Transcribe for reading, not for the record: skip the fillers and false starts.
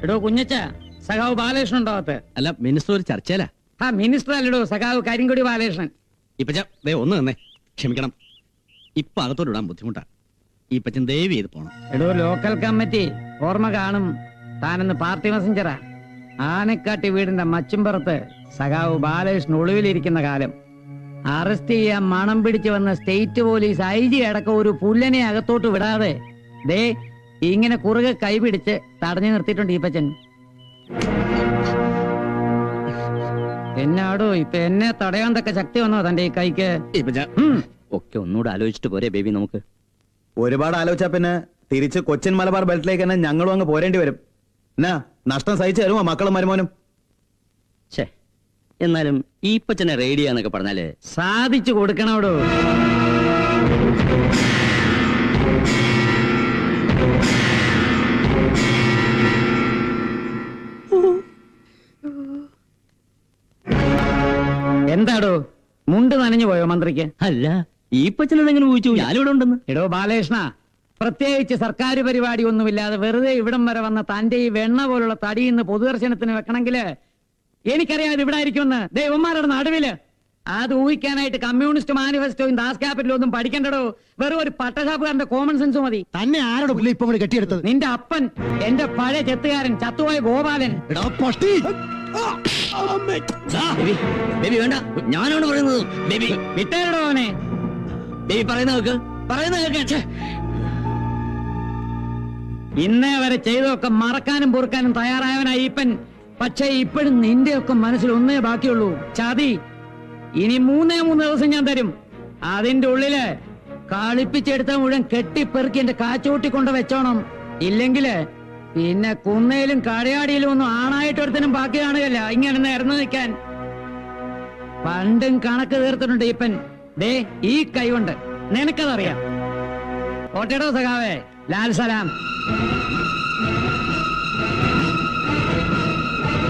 എടോ കുഞ്ഞച്ച, സഖാവ് ബാലകൃഷ്ണൻ ഉണ്ടാവത്ത്? അല്ല, മിനിസ്റ്റർ ഒരു ചർച്ചയിലാ. ആ മിനിസ്റ്റർ അല്ലടോ, സഖാവ് കരിങ്കൊടി ബാലകൃഷ്ണൻ. ഇപ്പച്ചേ ഒന്ന് തന്നെ ക്ഷമിക്കണം, ഇപ്പൊ അകത്തോട്ട് വിടാൻ ബുദ്ധിമുട്ടാ. ഇപ്പച്ചൻ ദയവ് ചെയ്ത് പോണം. എടോ ലോക്കൽ കമ്മിറ്റി ഓർമ്മ കാണും, താനെന്ന് പാർട്ടി മെസഞ്ചറാ. ആനക്കാട്ടി വീടിന്റെ മച്ചുംപുറത്ത് സഖാവ് ബാലകൃഷ്ണൻ ഒളിവിലിരിക്കുന്ന കാലം അറസ്റ്റ് ചെയ്യാൻ മണം പിടിച്ചു വന്ന സ്റ്റേറ്റ് പോലീസ് IG അടക്കം ഒരു പുല്ലനെ അകത്തോട്ട് വിടാതെ ദേ ഇങ്ങനെ കുറുകെ കൈപിടിച്ച് തടഞ്ഞു നിർത്തിയിട്ടുണ്ട് ഈപ്പച്ചൻ. എന്നാടോ ഇപ്പൊ എന്നെ തടയാൻ തക്ക ശക്തി വന്നോ തന്റെ ഈ കൈക്ക്? ഒക്കെ ഒന്നുകൂടെ ആലോചിച്ചിട്ട് പോരെ ബേബി നമുക്ക്? ഒരുപാട് ആലോചിച്ചാ പിന്നെ തിരിച്ച് കൊച്ചിൻ മലബാർ ബെൽറ്റിലേക്ക് തന്നെ ഞങ്ങളും അങ്ങ് പോരേണ്ടി വരും. എന്നാ നഷ്ടം സഹിച്ചു തരുമോ മക്കളും മരുമോനും? ഛേ, എന്നാലും ഈ പച്ചനെ റേഡിയോ എന്നൊക്കെ പറഞ്ഞാല് സാധിച്ചു കൊടുക്കണോടോ. എന്താടോ മുണ്ട് നനഞ്ഞു പോയോ മന്ത്രിക്ക്? അല്ല, ഈ പച്ചനോട് എങ്ങനെ ഊഹിച്ചു ഞാനിവിടെ ഉണ്ടെന്ന്? എടോ ബാലകൃഷ്ണ, പ്രത്യേകിച്ച് സർക്കാർ പരിപാടി ഒന്നുമില്ലാതെ വെറുതെ ഇവിടം വരെ വന്ന തന്റെ ഈ വെണ്ണ പോലുള്ള തടിയിന്ന് പൊതുദർശനത്തിന് വെക്കണമെങ്കില് എനിക്കറിയാം ഇവിടെ ആയിരിക്കുമെന്ന്. ദൈവന്മാരുടെ നടുവില് അത് ഊഹിക്കാനായിട്ട് കമ്മ്യൂണിസ്റ്റ് മാനിഫെസ്റ്റോയും ദാസ് ക്യാപിറ്റലും ഒന്നും പഠിക്കണ്ടടോ. വെറും ഒരു പട്ടശാപ്പുകാരന്റെ കോമൺ സെൻസ് മതി. തന്നെ ആരോട് പുള്ളി ഇപ്പൊ കെട്ടിയെടുത്തത്? നിന്റെ അപ്പൻ, എന്റെ പഴയ ചെത്തുകാരൻ, ചത്തുപോയ ഗോപാലൻ. ബേബി വേണ്ട, ഞാനാണ് പറയുന്നത്. ബേബി വിട്ടേരടോ അവനെ. ബേബി പറയുന്ന കേൾക്കാൻ. ഇന്നേ വരെ ചെയ്തൊക്കെ മറക്കാനും പൊറുക്കാനും തയ്യാറായവനായി ഈപ്പൻ. പക്ഷേ ഇപ്പോഴും നിന്റെയൊക്കെ മനസ്സിൽ ഒന്നേ ബാക്കിയുള്ളൂ, ചതി. ഇനി 3 ദിവസം ഞാൻ തരും. അതിന്റെ ഉള്ളില് കളിപ്പിച്ചെടുത്ത മുഴുവൻ കെട്ടിപ്പെറുക്കി എന്റെ കാച്ചോട്ടി കൊണ്ട് വെച്ചോണം. ഇല്ലെങ്കില് പിന്നെ കുന്നയിലും കടയാടിയിലും ഒന്നും ആണായിട്ടൊരുത്തനും ബാക്കി കാണുകയല്ല ഇങ്ങനെ നേർന്നു നിൽക്കാൻ. പണ്ടും കണക്ക് തീർത്തിട്ടുണ്ട് ഈപ്പൻ. ദേ ഈ കൈ കൊണ്ട് നിനക്കതറിയാം. ഓട്ടേടോ സഖാവേ, ലാൽ സലാം.